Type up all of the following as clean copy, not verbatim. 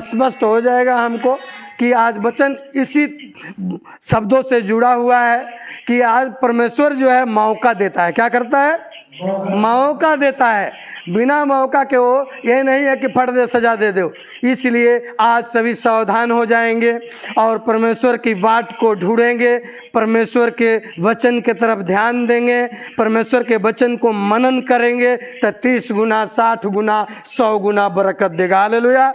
स्पष्ट हो जाएगा हमको कि आज वचन इसी शब्दों से जुड़ा हुआ है कि आज परमेश्वर जो है मौका देता है। क्या करता है? मौका देता है। बिना मौका के वो ये नहीं है कि फट दे सजा दे दो। इसलिए आज सभी सावधान हो जाएंगे और परमेश्वर की बाट को ढूंढेंगे, परमेश्वर के वचन के तरफ ध्यान देंगे, परमेश्वर के वचन को मनन करेंगे तो 30 गुना 60 गुना 100 गुना बरकत देगा। हालेलुया।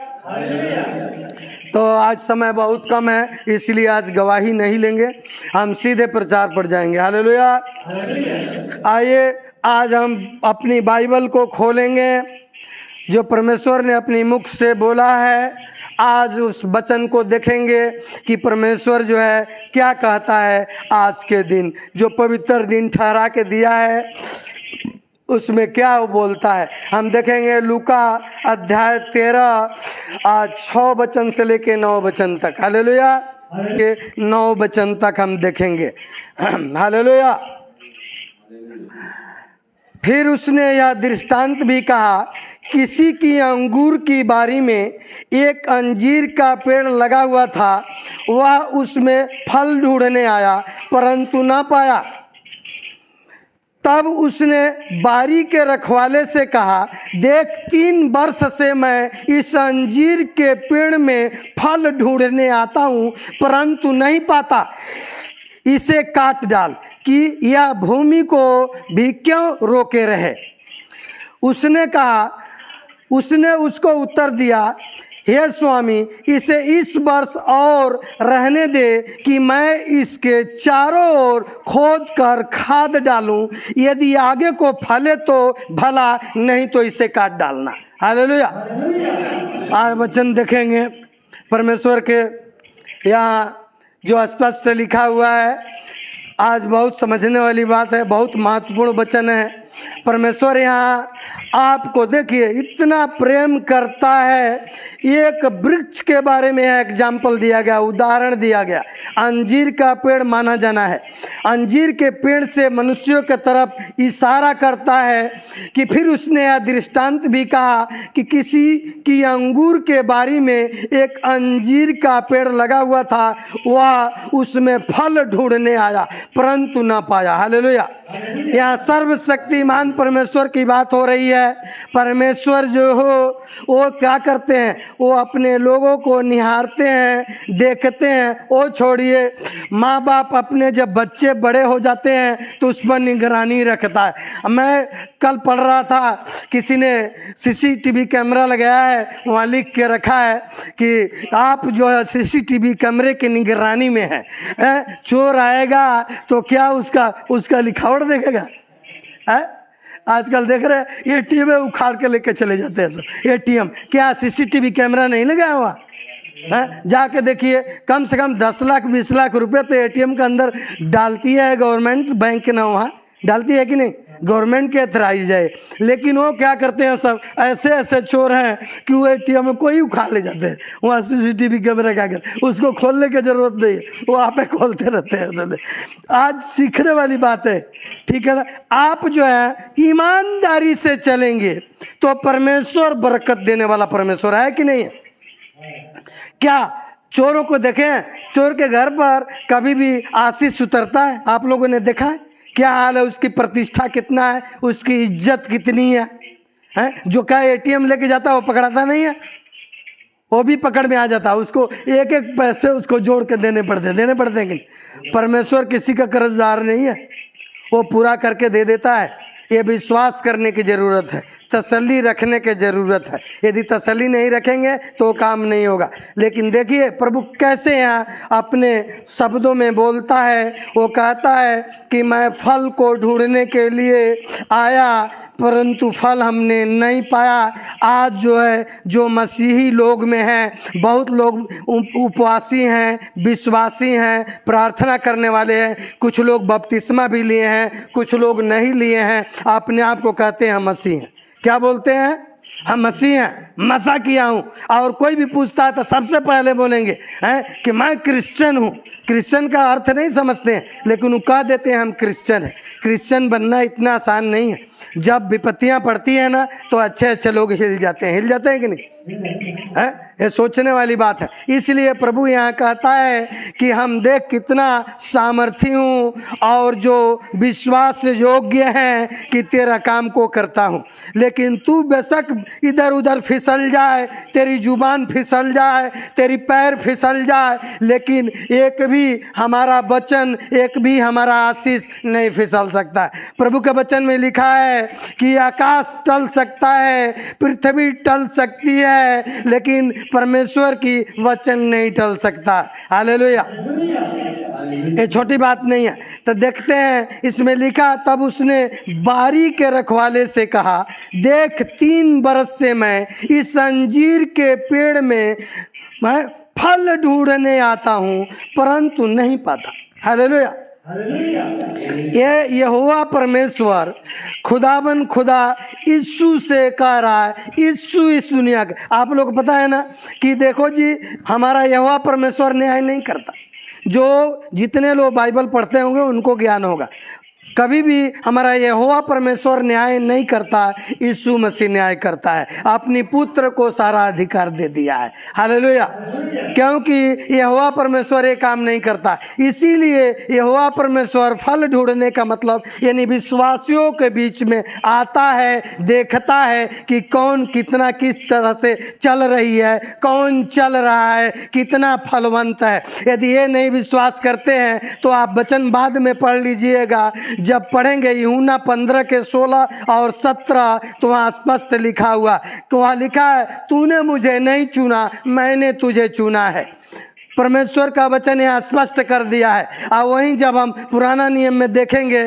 तो आज समय बहुत कम है, इसलिए आज गवाही नहीं लेंगे, हम सीधे प्रचार पर जाएंगे। हालेलुया। आइए आज हम अपनी बाइबल को खोलेंगे, जो परमेश्वर ने अपनी मुख से बोला है। आज उस वचन को देखेंगे कि परमेश्वर जो है क्या कहता है। आज के दिन जो पवित्र दिन ठहरा के दिया है उसमें क्या वो बोलता है, हम देखेंगे। लूका अध्याय 13 आज 6 वचन से लेके 9 वचन तक। हालेलुया। के 9 वचन तक हम देखेंगे। हालेलुया। फिर उसने यह दृष्टांत भी कहा, किसी की अंगूर की बारी में एक अंजीर का पेड़ लगा हुआ था। वह उसमें फल ढूंढने आया परंतु न पाया। तब उसने बारी के रखवाले से कहा, देख 3 वर्ष से मैं इस अंजीर के पेड़ में फल ढूंढने आता हूँ परंतु नहीं पाता। इसे काट डाल कि यह भूमि को भी क्यों रोके रहे। उसने उसको उत्तर दिया, हे स्वामी, इसे इस वर्ष और रहने दे कि मैं इसके चारों ओर खोद कर खाद डालूं। यदि आगे को फले तो भला, नहीं तो इसे काट डालना। हालेलुया। आज वचन देखेंगे परमेश्वर के, यहाँ जो स्पष्ट लिखा हुआ है। आज बहुत समझने वाली बात है, बहुत महत्वपूर्ण वचन है। परमेश्वर यहाँ आपको देखिए इतना प्रेम करता है। एक वृक्ष के बारे में एग्जाम्पल दिया गया, उदाहरण दिया गया। अंजीर का पेड़ माना जाना है। अंजीर के पेड़ से मनुष्यों के तरफ इशारा करता है कि फिर उसने यह दृष्टांत भी कहा कि किसी की अंगूर के बारी में एक अंजीर का पेड़ लगा हुआ था। वह उसमें फल ढूंढने आया परंतु ना पाया। हालेलुया। यहाँ सर्वशक्तिमान परमेश्वर की बात हो रही है। परमेश्वर जो हो वो क्या करते हैं, वो अपने लोगों को निहारते हैं, देखते हैं। वो छोड़िए, माँ बाप अपने जब बच्चे बड़े हो जाते हैं तो उस पर निगरानी रखता है। मैं कल पढ़ रहा था, किसी ने सीसीटीवी कैमरा लगाया है, वहाँ लिख के रखा है कि आप जो है सीसीटीवी कैमरे की निगरानी में है। चोर आएगा तो क्या उसका लिखावट देखेगा? आजकल देख रहे हैं एटीएम उखाड़ के लेके चले जाते हैं सब। एटीएम क्या सीसीटीवी कैमरा नहीं लगा हुआ है? जाके देखिए, कम से कम 10 लाख 20 लाख रुपए तो एटीएम के अंदर डालती है गवर्नमेंट, बैंक ना वहाँ डालती है कि नहीं, गवर्नमेंट के अथराइज है। लेकिन वो क्या करते हैं, सब ऐसे ऐसे चोर हैं कि वो एटीएम में कोई उखाड़ ले जाते हैं। वहाँ सीसीटीवी कैमरा क्या कर, उसको खोलने की जरूरत नहीं है, वो आप खोलते रहते हैं सब। आज सीखने वाली बात है, ठीक है ना। आप जो है ईमानदारी से चलेंगे तो परमेश्वर बरकत देने वाला परमेश्वर है कि नहीं है? क्या चोरों को देखें, चोर के घर पर कभी भी आशीष उतरता है? आप लोगों ने देखा है? क्या हाल है, उसकी प्रतिष्ठा कितना है, उसकी इज्जत कितनी है, जो क्या एटीएम लेके जाता है वो पकड़ाता नहीं है, वो भी पकड़ में आ जाता है। उसको एक एक पैसे उसको जोड़ के देने पड़ते हैं कि परमेश्वर किसी का कर्जदार नहीं है, वो पूरा करके दे देता है। ये विश्वास करने की ज़रूरत है, तसल्ली रखने की ज़रूरत है। यदि तसल्ली नहीं रखेंगे तो काम नहीं होगा। लेकिन देखिए प्रभु कैसे यहाँ अपने शब्दों में बोलता है। वो कहता है कि मैं फल को ढूंढने के लिए आया परंतु फल हमने नहीं पाया। आज जो है, जो मसीही लोग में हैं, बहुत लोग उपवासी हैं, विश्वासी हैं, प्रार्थना करने वाले हैं। कुछ लोग बपतिस्मा भी लिए हैं, कुछ लोग नहीं लिए हैं, अपने आप को कहते हैं मसीह हैं। क्या बोलते हैं? हम मसीह हैं, मसा किया हूँ। और कोई भी पूछता है तो सबसे पहले बोलेंगे हैं कि मैं क्रिश्चियन हूँ। क्रिश्चियन का अर्थ नहीं समझते हैं, लेकिन वो कह देते हैं हम क्रिश्चियन हैं। क्रिश्चियन बनना इतना आसान नहीं है। जब विपत्तियाँ पड़ती हैं ना तो अच्छे अच्छे लोग हिल जाते हैं कि नहीं है? ये सोचने वाली बात है। इसलिए प्रभु यहाँ कहता है कि हम देख कितना सामर्थी हूँ और जो विश्वास योग्य है कि तेरा काम को करता हूँ। लेकिन तू बेशक इधर उधर फिसल जाए, तेरी जुबान फिसल जाए, तेरी पैर फिसल जाए, लेकिन एक भी हमारा वचन, एक भी हमारा आशीष नहीं फिसल सकता है। प्रभु के वचन में लिखा है कि आकाश टल सकता है, पृथ्वी टल सकती है, लेकिन परमेश्वर की वचन नहीं टल सकता। हालेलुया। ये छोटी बात नहीं है। तो देखते हैं इसमें लिखा, तब उसने बारी के रखवाले से कहा, देख 3 बरस से मैं इस अंजीर के पेड़ में मैं फल ढूंढने आता हूँ परंतु नहीं पाता। हालेलुया। ये यहोवा परमेश्वर खुदाबन खुदा यीशु से कह रहा है, यीशु इस दुनिया के। आप लोग को पता है ना कि देखो जी, हमारा यहोवा परमेश्वर न्याय नहीं करता। जो जितने लोग बाइबल पढ़ते होंगे उनको ज्ञान होगा, कभी भी हमारा यहोवा परमेश्वर न्याय नहीं करता, यीशु मसीह न्याय करता है। अपनी पुत्र को सारा अधिकार दे दिया है। हालेलुया। क्योंकि यहोवा परमेश्वर ये काम नहीं करता, इसीलिए यहोवा परमेश्वर फल ढूंढने का मतलब यानी विश्वासियों के बीच में आता है, देखता है कि कौन कितना किस तरह से चल रही है, कौन चल रहा है, कितना फलवंत है। यदि ये नहीं विश्वास करते हैं तो आप वचन बाद में पढ़ लीजिएगा, जब पढ़ेंगे यूहन्ना 15 के 16 और 17 तो वहाँ स्पष्ट लिखा हुआ, तो वहाँ लिखा है, तूने मुझे नहीं चुना, मैंने तुझे चुना है। परमेश्वर का वचन यहाँ स्पष्ट कर दिया है। और वहीं जब हम पुराना नियम में देखेंगे,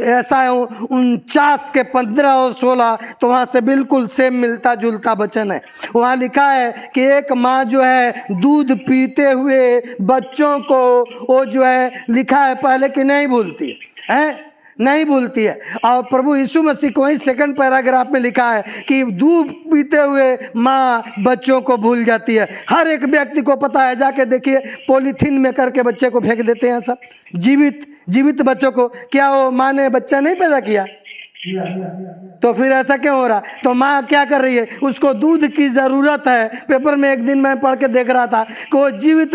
ऐसा 49 के 15 और 16 तो वहाँ से बिल्कुल सेम मिलता जुलता वचन है। वहाँ लिखा है कि एक माँ जो है दूध पीते हुए बच्चों को वो जो है लिखा है पहले कि नहीं भूलती है, नहीं भूलती है। और प्रभु यीशु मसीह को ही 2nd पैराग्राफ में लिखा है कि दूध पीते हुए माँ बच्चों को भूल जाती है। हर एक व्यक्ति को पता है, जाके देखिए पॉलीथीन में करके बच्चे को फेंक देते हैं सब, जीवित बच्चों को। क्या वो माँ ने बच्चा नहीं पैदा किया? तो फिर ऐसा क्यों हो रहा? तो माँ क्या कर रही है, उसको दूध की ज़रूरत है। पेपर में एक दिन मैं पढ़ के देख रहा था कि वो जीवित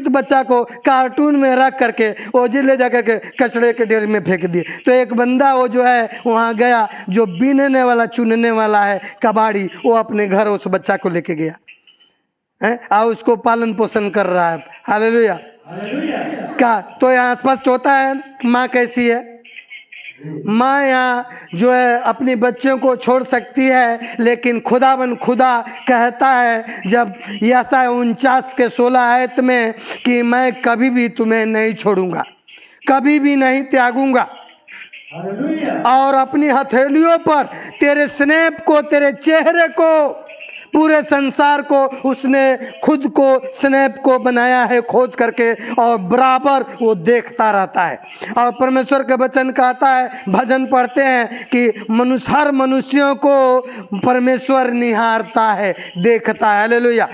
बच्चा को कार्टून में रख करके वो ले जा करके कचड़े के ढेर में फेंक दिए। तो एक बंदा वो जो है वहाँ गया, जो बीनने वाला चुनने वाला है कबाड़ी, वो अपने घर उस बच्चा को लेके गया है और उसको पालन पोषण कर रहा है। हालेलुया। क्या तो यहाँ स्पष्ट होता है माँ कैसी है। माँ यहाँ जो है अपने बच्चों को छोड़ सकती है, लेकिन खुदाबन खुदा कहता है जब यशायाह 49 के 16 आयत में कि मैं कभी भी तुम्हें नहीं छोड़ूंगा, कभी भी नहीं त्यागूंगा, और अपनी हथेलियों पर तेरे स्नेह को, तेरे चेहरे को, पूरे संसार को उसने खुद को स्नेह को बनाया है खोद करके, और बराबर वो देखता रहता है। और परमेश्वर के वचन कहता है, भजन पढ़ते हैं कि हर मनुष्यों को परमेश्वर निहारता है, देखता है। हालेलुया।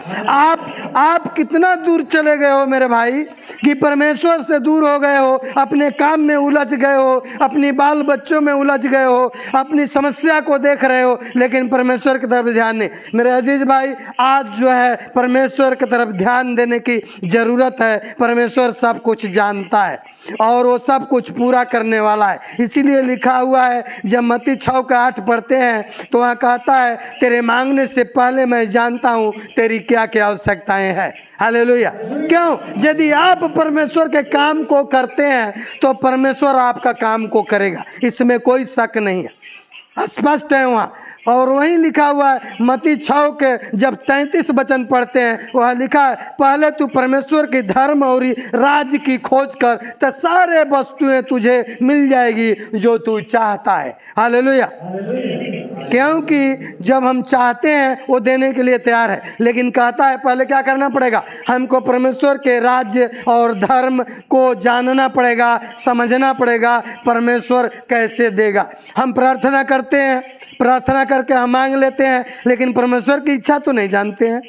आप कितना दूर चले गए हो मेरे भाई कि परमेश्वर से दूर हो गए हो, अपने काम में उलझ गए हो, अपनी बाल बच्चों में उलझ गए हो, अपनी समस्या को देख रहे हो, लेकिन परमेश्वर की तरफ ध्यान नहीं। मेरे अजीज भाई, आज जो है परमेश्वर की तरफ ध्यान देने की जरूरत है। परमेश्वर सब कुछ जानता है और वो सब कुछ पूरा करने वाला है। इसीलिए लिखा हुआ है, जब मत्ती 6 का 8 पढ़ते हैं तो वहाँ कहता है, तेरे मांगने से पहले मैं जानता हूँ तेरी क्या क्या आवश्यकताएं हैं। हालेलुया। क्यों? यदि आप परमेश्वर के काम को करते हैं तो परमेश्वर आपका काम को करेगा, इसमें कोई शक नहीं है, स्पष्ट है वहाँ। और वहीं लिखा हुआ है मत्ती 6 के जब 33 वचन पढ़ते हैं, वहाँ लिखा है, पहले तू परमेश्वर के धर्म और राज्य की खोज कर तो सारे वस्तुएं तुझे मिल जाएगी जो तू चाहता है। हालेलुया। क्योंकि जब हम चाहते हैं वो देने के लिए तैयार है, लेकिन कहता है पहले क्या करना पड़ेगा, हमको परमेश्वर के राज्य और धर्म को जानना पड़ेगा, समझना पड़ेगा परमेश्वर कैसे देगा। हम प्रार्थना करते हैं, प्रार्थना करके हम मांग लेते हैं, लेकिन परमेश्वर की इच्छा तो नहीं जानते हैं।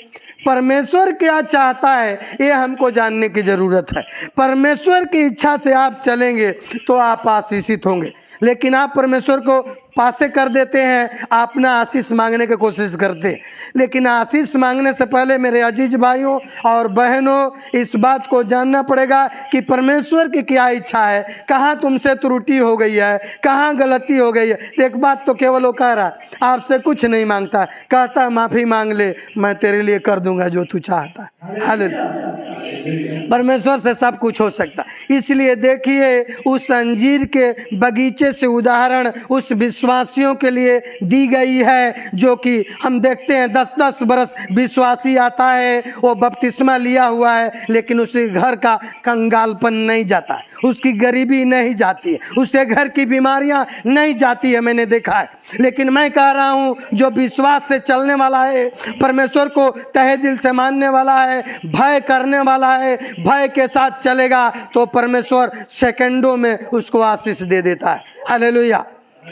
परमेश्वर क्या चाहता है ये हमको जानने की ज़रूरत है। परमेश्वर की इच्छा से आप चलेंगे तो आप आशीषित होंगे, लेकिन आप परमेश्वर को पासे कर देते हैं, अपना आशीष मांगने की कोशिश करते हैं। लेकिन आशीष मांगने से पहले मेरे अजीज भाइयों और बहनों, इस बात को जानना पड़ेगा कि परमेश्वर की क्या इच्छा है, कहाँ तुमसे त्रुटि हो गई है, कहाँ गलती हो गई है। एक बात तो केवल वो कह रहा, आपसे कुछ नहीं मांगता, कहता माफ़ी मांग ले, मैं तेरे लिए कर दूंगा जो तू चाहता है। हालेलुया। परमेश्वर से सब कुछ हो सकता। इसलिए देखिए, उस अंजीर के बगीचे से उदाहरण उस विश्वासियों के लिए दी गई है, जो कि हम देखते हैं 10-10 बरस विश्वासी आता है, वो बपतिस्मा लिया हुआ है, लेकिन उसके घर का कंगालपन नहीं जाता है, उसकी गरीबी नहीं जाती है, उसके घर की बीमारियां नहीं जाती है, मैंने देखा है। लेकिन मैं कह रहा हूं, जो विश्वास से चलने वाला है, परमेश्वर को तहे दिल से मानने वाला है, भय करने वाला है, भय के साथ चलेगा, तो परमेश्वर सेकंडों में उसको आशीष दे देता है। हालेलुया।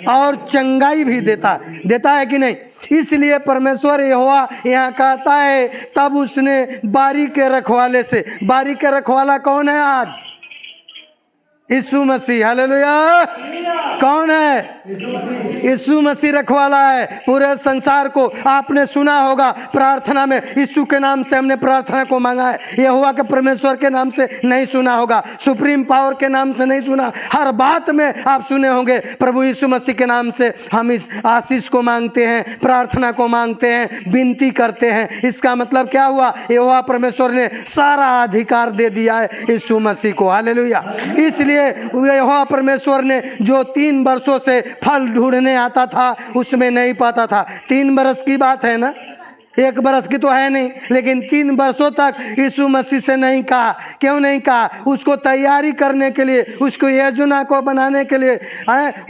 और चंगाई भी देता है कि नहीं। इसलिए परमेश्वर यहोवा यहाँ कहता है, तब उसने बारी के रखवाले से, बारी के रखवाला कौन है आज? यीशु मसीह। हालेलुया। कौन है? यीशु मसीह रखवाला है पूरे संसार को। आपने सुना होगा प्रार्थना में, यीशु के नाम से हमने प्रार्थना को मांगा है। यहोवा के परमेश्वर के नाम से नहीं सुना होगा, सुप्रीम पावर के नाम से नहीं सुना, हर बात में आप सुने होंगे प्रभु यीशु मसीह के नाम से हम इस आशीष को मांगते हैं, प्रार्थना को मांगते हैं, विनती करते हैं। इसका मतलब क्या हुआ? यहोवा परमेश्वर ने सारा अधिकार दे दिया है यीशु मसीह को। हालेलुया। इसलिए यहोवा परमेश्वर ने जो 3 वर्षों से फल ढूंढने आता था, उसमें नहीं पाता था। 3 बरस की बात है ना, 1 बरस की तो है नहीं, लेकिन 3 वर्षों तक यीशु मसीह से नहीं कहा। क्यों नहीं कहा? उसको तैयारी करने के लिए, उसको योजना को बनाने के लिए,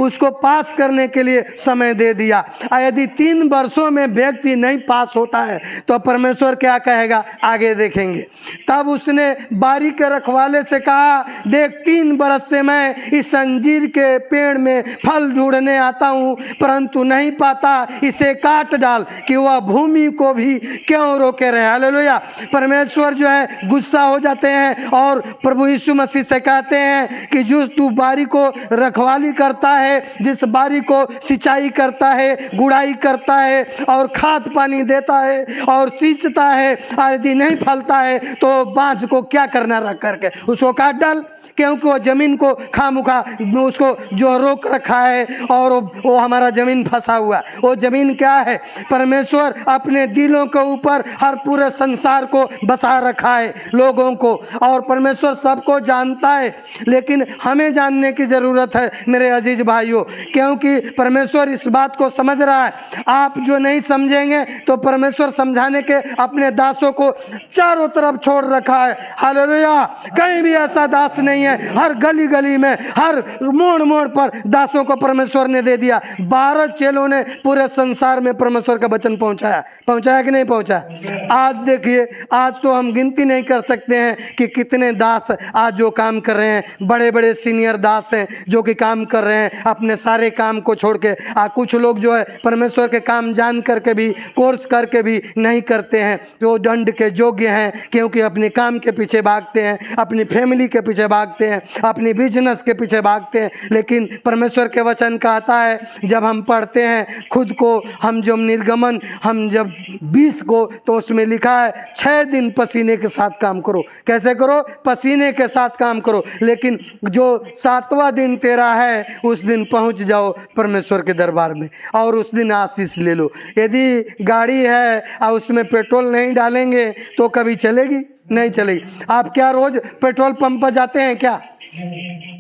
उसको पास करने के लिए समय दे दिया। यदि 3 वर्षों में व्यक्ति नहीं पास होता है तो परमेश्वर क्या कहेगा, आगे देखेंगे। तब उसने बारी के रखवाले से कहा, देख 3 बरस से मैं इस अंजीर के पेड़ में फल ढूंढने आता हूँ, परंतु नहीं पाता, इसे काट डाल, कि वह भूमि को भी क्यों रोके रहे। हालेलुया। परमेश्वर जो है गुस्सा हो जाते हैं और प्रभु यीशु मसीह से कहते हैं कि जो तू बारी को रखवाली करता है, जिस बारी को सिंचाई करता है, गुड़ाई करता है और खाद पानी देता है और सींचता है, यदि नहीं फलता है तो बांझ को क्या करना, रख करके उसको काट डाल, क्योंकि वो जमीन को खामुखा उसको जो रोक रखा है और वो हमारा जमीन फंसा हुआ है। वो जमीन क्या है? परमेश्वर अपने दिलों के ऊपर हर पूरे संसार को बसा रखा है, लोगों को, और परमेश्वर सबको जानता है। लेकिन हमें जानने की ज़रूरत है मेरे अजीज भाइयों, क्योंकि परमेश्वर इस बात को समझ रहा है। आप जो नहीं समझेंगे तो परमेश्वर समझाने के अपने दासों को चारों तरफ छोड़ रखा है। हालेलुया। कहीं भी ऐसा दास नहीं है, हर गली गली में, हर मोड़ मोड़ पर दासों को परमेश्वर ने दे दिया। 12 चेलों ने पूरे संसार में परमेश्वर का वचन पहुंचाया कि नहीं पहुंचाया? आज देखिए, आज तो हम गिनती नहीं कर सकते हैं कि कितने दास आज जो काम कर रहे हैं। बड़े बड़े सीनियर दास हैं जो कि काम कर रहे हैं अपने सारे काम को छोड़ के। कुछ लोग जो है परमेश्वर के काम जान करके भी, कोर्स करके भी नहीं करते हैं, जो दंड के योग्य हैं, क्योंकि अपने काम के पीछे भागते हैं, अपनी फैमिली के पीछे भागते हैं, अपनी बिजनेस के पीछे भागते हैं। लेकिन परमेश्वर के वचन कहता है, जब हम पढ़ते हैं खुद को, हम जब निर्गमन, हम जब 20 को, तो उसमें लिखा है 6 दिन पसीने के साथ काम करो। कैसे करो? पसीने के साथ काम करो। लेकिन जो 7वां दिन तेरा है, उस दिन पहुंच जाओ परमेश्वर के दरबार में और उस दिन आशीष ले लो। यदि गाड़ी है और उसमें पेट्रोल नहीं डालेंगे तो कभी चलेगी? नहीं चलेगी। आप क्या रोज पेट्रोल पंप पर जाते हैं क्या?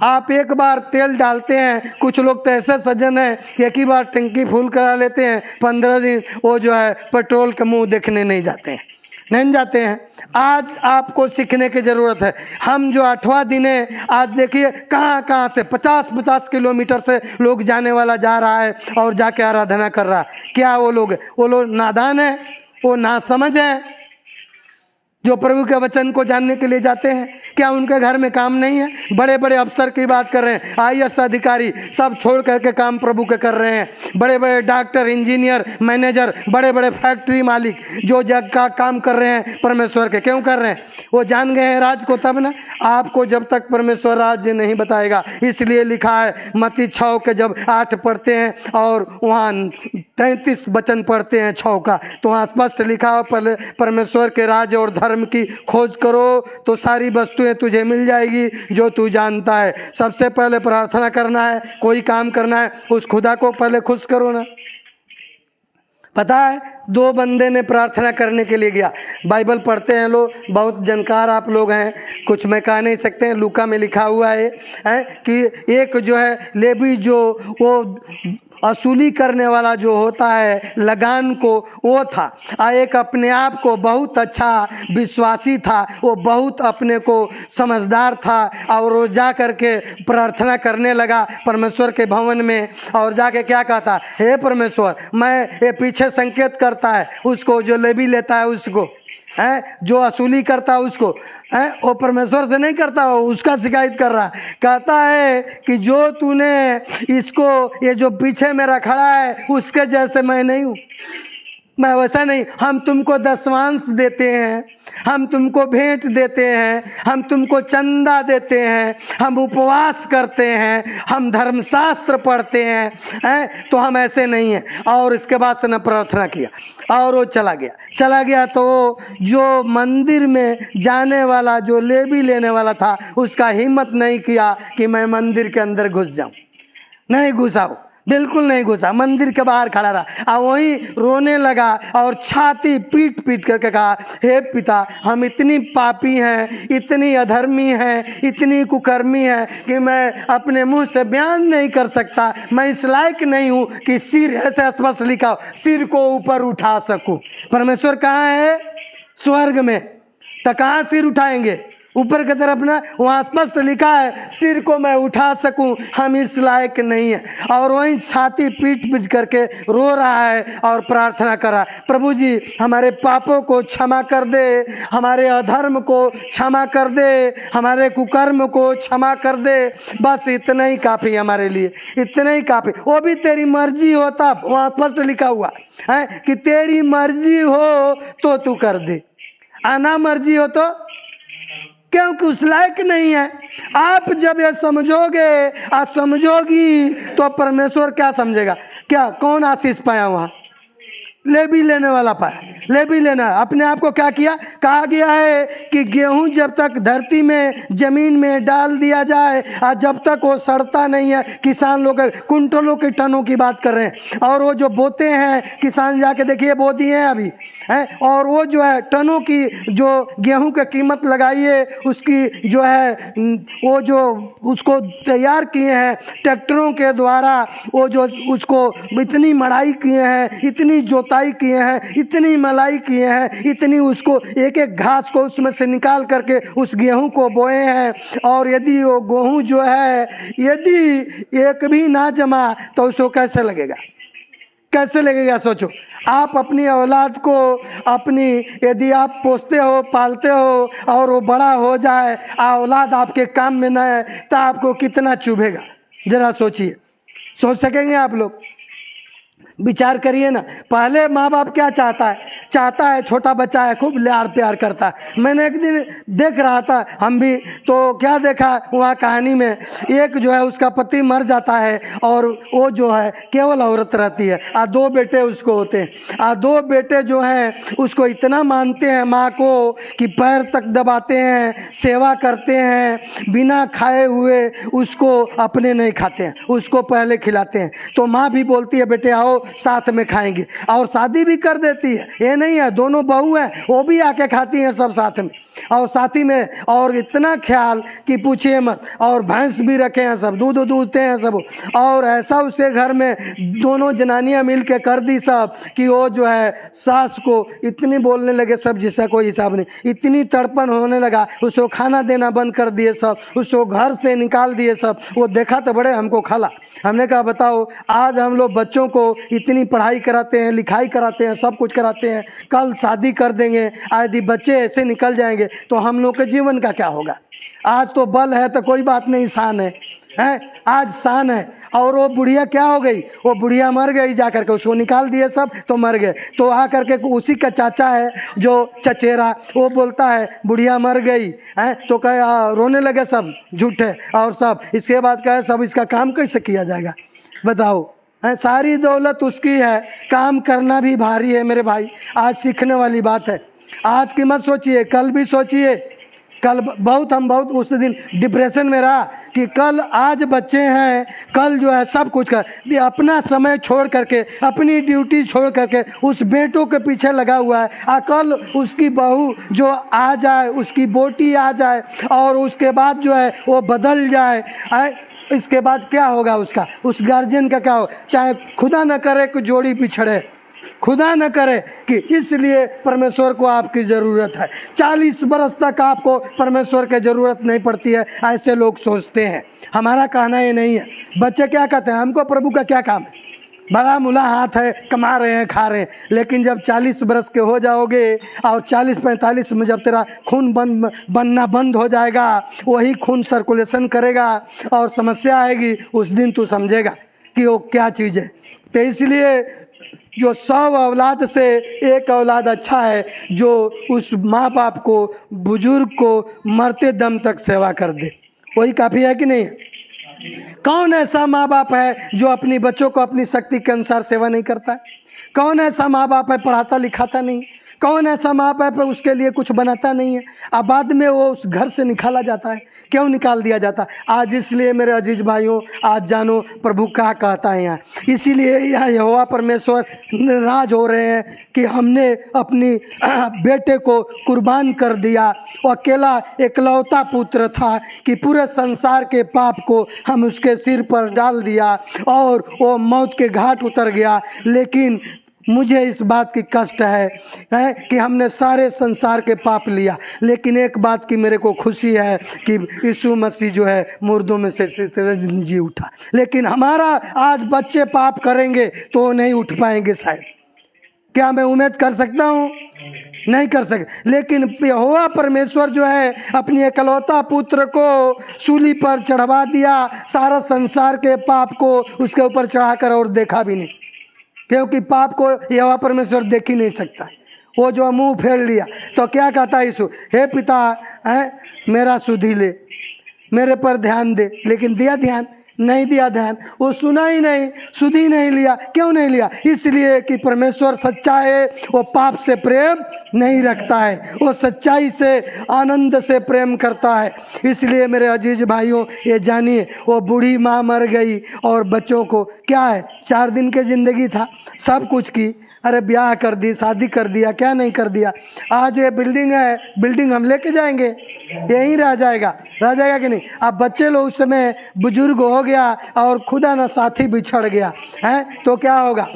आप एक बार तेल डालते हैं। कुछ लोग तो ऐसे सज्जन हैं कि एक ही बार टंकी फुल करा लेते हैं, 15 दिन वो जो है पेट्रोल का मुंह देखने नहीं जाते हैं। आज आपको सीखने की ज़रूरत है। हम जो 8वां दिन है, आज देखिए कहाँ से 50-50 किलोमीटर से लोग जाने वाला जा रहा है और जाके आराधना कर रहा है। क्या वो लोग नादान है? वो नासमझ है? जो प्रभु के वचन को जानने के लिए जाते हैं? क्या उनके घर में काम नहीं है? बड़े बड़े अफसर की बात कर रहे हैं, आईएएस अधिकारी सब छोड़ करके काम प्रभु के कर रहे हैं। बड़े बड़े डॉक्टर, इंजीनियर, मैनेजर, बड़े बड़े फैक्ट्री मालिक जो जग का काम कर रहे हैं परमेश्वर के, क्यों कर रहे हैं? वो जान गए हैं राज को तब ना। आपको जब तक परमेश्वर राज्य नहीं बताएगा, इसलिए लिखा है मत्ती 6 के जब 8 पढ़ते हैं और वहाँ 33 वचन पढ़ते हैं 6 का, तो वहाँ स्पष्ट लिखा हो पहले परमेश्वर के राज्य और धर्म की खोज करो तो सारी वस्तुएं तुझे मिल जाएगी जो तू जानता है। सबसे पहले प्रार्थना करना है, कोई काम करना है, उस खुदा को पहले खुश करो ना। पता है 2 बंदे ने प्रार्थना करने के लिए गया। बाइबल पढ़ते हैं लोग, बहुत जानकार आप लोग हैं, कुछ मैं कह नहीं सकते हैं। लूका में लिखा हुआ है कि एक जो है लेवी, जो वो असूली करने वाला जो होता है लगान को, वो था। और एक अपने आप को बहुत अच्छा विश्वासी था, वो बहुत अपने को समझदार था और वो जा करके प्रार्थना करने लगा परमेश्वर के भवन में। और जाके क्या कहता, हे परमेश्वर, मैं ये पीछे संकेत करता है उसको, जो लेवी लेता है उसको, है जो असूली करता है उसको, है वो परमेश्वर से नहीं करता, वो उसका शिकायत कर रहा है। कहता है कि जो तूने इसको, ये जो पीछे मेरा खड़ा है, उसके जैसे मैं नहीं हूँ, मैं वैसा नहीं। हम तुमको दशमांश देते हैं, हम तुमको भेंट देते हैं, हम तुमको चंदा देते हैं, हम उपवास करते हैं, हम धर्मशास्त्र पढ़ते हैं, तो हम ऐसे नहीं हैं। और इसके बाद से न प्रार्थना किया और वो चला गया। तो जो मंदिर में जाने वाला, जो लेवी लेने वाला था, उसका हिम्मत नहीं किया कि मैं मंदिर के अंदर घुस जाऊं। नहीं घुसा, वो बिल्कुल नहीं घुसा, मंदिर के बाहर खड़ा रहा और वहीं रोने लगा और छाती पीट करके कहा, हे पिता, हम इतनी पापी हैं, इतनी अधर्मी हैं, इतनी कुकर्मी हैं कि मैं अपने मुंह से बयान नहीं कर सकता। मैं इस लायक नहीं हूँ कि सिर, ऐसे स्पष्ट लिखा हो, सिर को ऊपर उठा सकूं। परमेश्वर कहाँ है? स्वर्ग में। तो कहाँ सिर उठाएंगे? ऊपर की तरफ ना, वहाँ स्पष्ट लिखा है सिर को मैं उठा सकूं, हम इस लायक नहीं है। और वहीं छाती पीट करके रो रहा है और प्रार्थना कर रहा है, प्रभु जी हमारे पापों को क्षमा कर दे, हमारे अधर्म को क्षमा कर दे, हमारे कुकर्म को क्षमा कर दे। बस इतना ही काफ़ी हमारे लिए, इतना ही काफ़ी। वो भी तेरी मर्जी हो, तब वहाँ स्पष्ट लिखा हुआ है कि तेरी मर्जी हो तो तू कर दे, आना मर्जी हो तो, क्योंकि उस लायक नहीं है। आप जब ये समझोगे और समझोगी तो परमेश्वर क्या समझेगा? क्या कौन आशीष पाया? वहाँ लेवी लेने वाला पाया। लेवी लेना, अपने आप को क्या किया? कहा गया है कि गेहूं जब तक धरती में, जमीन में डाल दिया जाए और जब तक वो सड़ता नहीं है, किसान लोग कुंटलों के टनों की बात कर रहे हैं। और वो जो बोते हैं किसान, जाके देखिए बो दिए हैं अभी, है, और वो जो है टनों की जो गेहूं की कीमत लगाइए, उसकी जो है वो जो उसको तैयार किए हैं ट्रैक्टरों के द्वारा, वो जो उसको इतनी मड़ाई किए हैं, इतनी जोताई किए हैं, इतनी मलाई किए हैं, इतनी उसको एक एक घास को उसमें से निकाल करके उस गेहूं को बोए हैं। और यदि वो गेहूं जो है यदि एक भी ना जमा तो उसको कैसे लगेगा? कैसे लगेगा? सोचो। आप अपनी औलाद को, अपनी यदि आप पोसते हो, पालते हो और वो बड़ा हो जाए, औलाद आपके काम में न है, तो आपको कितना चुभेगा? जरा सोचिए। सोच सकेंगे आप लोग? विचार करिए ना। पहले माँ बाप क्या चाहता है छोटा बच्चा है, खूब लाड़ प्यार करता है। मैंने एक दिन देख रहा था, हम भी, तो क्या देखा वहाँ कहानी में, एक जो है उसका पति मर जाता है और वो जो है केवल औरत रहती है और 2 बेटे उसको होते हैं। और 2 बेटे जो हैं उसको इतना मानते हैं माँ को कि पैर तक दबाते हैं, सेवा करते हैं, बिना खाए हुए उसको अपने नहीं खाते हैं, उसको पहले खिलाते हैं। तो माँ भी बोलती है बेटे आओ साथ में खाएंगे, और शादी भी कर देती है। ये नहीं है, दोनों बहू हैं वो भी आके खाती हैं सब साथ में। और साथ ही में और इतना ख्याल कि पूछिए मत। और भैंस भी रखे हैं सब, दूध दूधते हैं सब। और ऐसा उसे घर में दोनों जनानियां मिल के कर दी सब कि वो जो है सास को इतनी बोलने लगे सब जिसका कोई हिसाब नहीं। इतनी तड़पन होने लगा, उसको खाना देना बंद कर दिए सब, उसको घर से निकाल दिए सब। वो देखा तो बड़े हमको खाला। हमने कहा बताओ, आज हम लोग बच्चों को इतनी पढ़ाई कराते हैं, लिखाई कराते हैं, सब कुछ कराते हैं, कल शादी कर देंगे। यदि बच्चे ऐसे निकल जाएंगे तो हम लोग के जीवन का क्या होगा? आज तो बल है तो कोई बात नहीं, शान है, आज शान है। और वो बुढ़िया क्या हो गई? वो बुढ़िया मर गई, जा करके उसको निकाल दिए सब तो मर गए। तो आ करके उसी का चाचा है जो चचेरा, वो बोलता है बुढ़िया मर गई है, तो कहे रोने लगे सब झूठे और सब। इसके बाद कहे सब इसका काम कैसे किया जाएगा बताओ? सारी दौलत उसकी है, काम करना भी भारी है मेरे भाई। आज सीखने वाली बात है। आज की मत सोचिए, कल भी सोचिए। कल हम बहुत उस दिन डिप्रेशन में रहा कि कल आज बच्चे हैं, कल जो है सब कुछ कर अपना समय छोड़ करके, अपनी ड्यूटी छोड़ करके उस बेटों के पीछे लगा हुआ है। कल उसकी बहू जो आ जाए, उसकी बोटी आ जाए और उसके बाद जो है वो बदल जाए, इसके बाद क्या होगा उसका, उस गार्जियन का क्या हो? चाहे खुदा न करे कि जोड़ी बिछड़े, खुदा न करे कि, इसलिए परमेश्वर को आपकी ज़रूरत है। 40 बरस तक आपको परमेश्वर की ज़रूरत नहीं पड़ती है, ऐसे लोग सोचते हैं। हमारा कहना ये नहीं है। बच्चे क्या कहते हैं, हमको प्रभु का क्या काम है, बड़ा मुला हाथ है, कमा रहे हैं, खा रहे हैं। लेकिन जब 40 बरस के हो जाओगे और 40-45 में जब तेरा खून बनना बंद हो जाएगा, वही खून सर्कुलेशन करेगा और समस्या आएगी, उस दिन तू समझेगा कि वो क्या चीज़ है। तो इसलिए जो 100 औलाद से एक औलाद अच्छा है, जो उस माँ बाप को, बुजुर्ग को मरते दम तक सेवा कर दे, वही काफ़ी है कि नहीं? कौन ऐसा माँ बाप है जो अपनी बच्चों को अपनी शक्ति के अनुसार सेवा नहीं करता है? कौन ऐसा माँ बाप है पढ़ाता लिखाता नहीं? कौन ऐसा माँ बाप है उसके लिए कुछ बनाता नहीं है? अब बाद में वो उस घर से निकाला जाता है। क्यों निकाल दिया जाता है? आज इसलिए मेरे अजीज भाइयों, आज जानो प्रभु क्या कहता है यहाँ। इसीलिए यहाँ यहोवा परमेश्वर नाराज हो रहे हैं कि हमने अपनी बेटे को कुर्बान कर दिया। वो अकेला एकलौता पुत्र था कि पूरे संसार के पाप को हम उसके सिर पर डाल दिया और वो मौत के घाट उतर गया। लेकिन मुझे इस बात की कष्ट है कि हमने सारे संसार के पाप लिया, लेकिन एक बात की मेरे को खुशी है कि यीशु मसीह जो है मुर्दों में से जी उठा। लेकिन हमारा आज बच्चे पाप करेंगे तो नहीं उठ पाएंगे शायद। क्या मैं उम्मीद कर सकता हूँ? नहीं कर सकते। लेकिन यहोवा परमेश्वर जो है अपनी एकलौता पुत्र को सूली पर चढ़वा दिया, सारा संसार के पाप को उसके ऊपर चढ़ाकर, और देखा भी नहीं, क्योंकि पाप को यहोवा परमेश्वर देख ही नहीं सकता। वो जो मुंह फेर लिया तो क्या कहता है यीशु, हे पिता मेरा सुधि ले, मेरे पर ध्यान दे। लेकिन दिया ध्यान? नहीं दिया ध्यान। वो सुना ही नहीं, सुधि नहीं लिया। क्यों नहीं लिया? इसलिए कि परमेश्वर सच्चा है, वो पाप से प्रेम नहीं रखता है, वो सच्चाई से, आनंद से प्रेम करता है। इसलिए मेरे अजीज भाइयों, ये जानिए, वो बूढ़ी माँ मर गई और बच्चों को क्या है, 4 दिन की ज़िंदगी था, सब कुछ की, अरे ब्याह कर दी, शादी कर दिया, क्या नहीं कर दिया। आज ये बिल्डिंग है, बिल्डिंग हम लेके जाएंगे, यहीं रह जाएगा कि नहीं? अब बच्चे लोग उस समय बुजुर्ग हो गया और खुदा ना साथी बिछड़ गया है, तो क्या होगा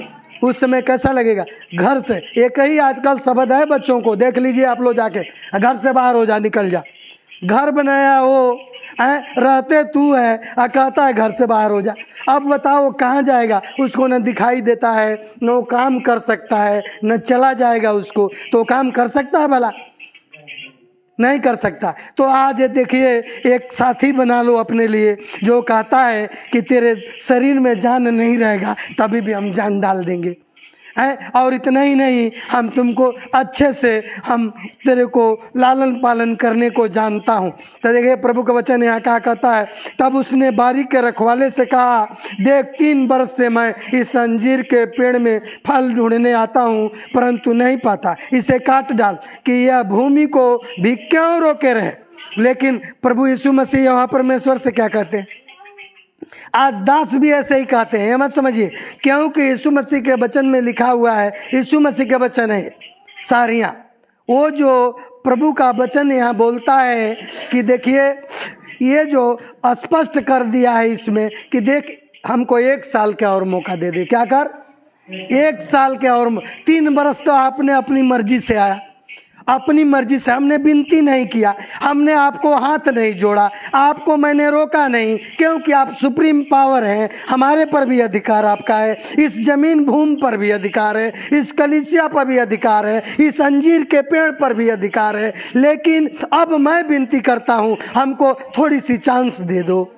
उस समय? कैसा लगेगा? घर से एक ही आजकल शब्द है बच्चों को, देख लीजिए आप लोग जाके, घर से बाहर हो जा, निकल जा। घर बनाया हो रहते तू है, कहता है घर से बाहर हो जा। अब बताओ कहाँ जाएगा? उसको न दिखाई देता है, न वो काम कर सकता है, न चला जाएगा उसको, तो काम कर सकता है भला? नहीं कर सकता। तो आज देखिए, एक साथी बना लो अपने लिए जो कहता है कि तेरे शरीर में जान नहीं रहेगा तभी भी हम जान डाल देंगे, और इतना ही नहीं, हम तुमको अच्छे से, हम तेरे को लालन पालन करने को जानता हूँ। तो देखिए प्रभु का वचन यहाँ क्या कहता है, तब उसने बारी के रखवाले से कहा, देख 3 वर्ष से मैं इस अंजीर के पेड़ में फल ढूंढने आता हूँ परंतु नहीं पाता, इसे काट डाल कि यह भूमि को भी क्यों रोके रहे। लेकिन प्रभु यीशु मसीह यहोवा परमेश्वर से क्या कहते हैं? आज दास भी ऐसे ही कहते हैं, मत समझिए, क्योंकि यीशु मसीह के वचन में लिखा हुआ है, यीशु मसीह के वचन है सारियाँ, वो जो प्रभु का वचन यहाँ बोलता है कि देखिए, ये जो स्पष्ट कर दिया है इसमें कि देख, हमको 1 साल का और मौका दे दे। क्या कर? 1 साल के और 3 बरस तो आपने अपनी मर्जी से आया, अपनी मर्जी से, हमने विनती नहीं किया, हमने आपको हाथ नहीं जोड़ा, आपको मैंने रोका नहीं, क्योंकि आप सुप्रीम पावर हैं। हमारे पर भी अधिकार आपका है, इस जमीन भूमि पर भी अधिकार है, इस कलीसिया पर भी अधिकार है, इस अंजीर के पेड़ पर भी अधिकार है। लेकिन अब मैं विनती करता हूँ, हमको थोड़ी सी चांस दे दो।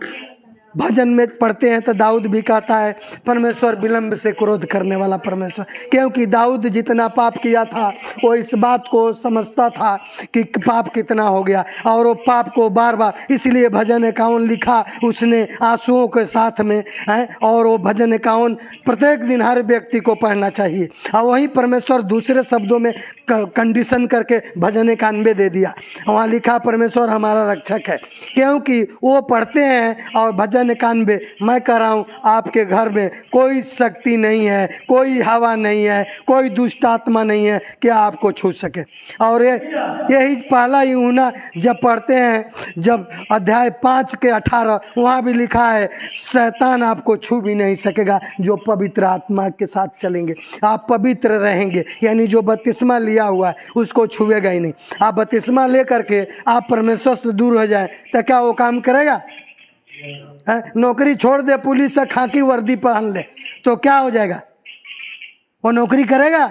भजन में पढ़ते हैं तो दाऊद भी कहता है, परमेश्वर विलंब से क्रोध करने वाला परमेश्वर, क्योंकि दाऊद जितना पाप किया था वो इस बात को समझता था कि पाप कितना हो गया, और वो पाप को बार बार, इसलिए भजन 51 लिखा उसने आंसुओं के साथ में है। और वो भजन 51 प्रत्येक दिन हर व्यक्ति को पढ़ना चाहिए। और वहीं परमेश्वर दूसरे शब्दों में कंडीशन करके भजन 91 दे दिया। वहाँ लिखा परमेश्वर हमारा रक्षक है, क्योंकि वो पढ़ते हैं। और भजन 91, मैं कह रहा हूँ आपके घर में कोई शक्ति नहीं है, कोई हवा नहीं है, कोई दुष्ट आत्मा नहीं है कि आपको छू सके। और यही पहला यूहन्ना जब पढ़ते हैं, जब अध्याय 5 के 18, वहाँ भी लिखा है शैतान आपको छू भी नहीं सकेगा जो पवित्र आत्मा के साथ चलेंगे। आप पवित्र रहेंगे, यानी जो बपतिस्मा लिया हुआ है उसको छुएगा ही नहीं। आप बपतिस्मा ले करके आप परमेश्वर से दूर हो जाए तो क्या वो काम करेगा? नौकरी छोड़ दे, पुलिस से खाकी वर्दी पहन ले तो क्या हो जाएगा? वो नौकरी करेगा?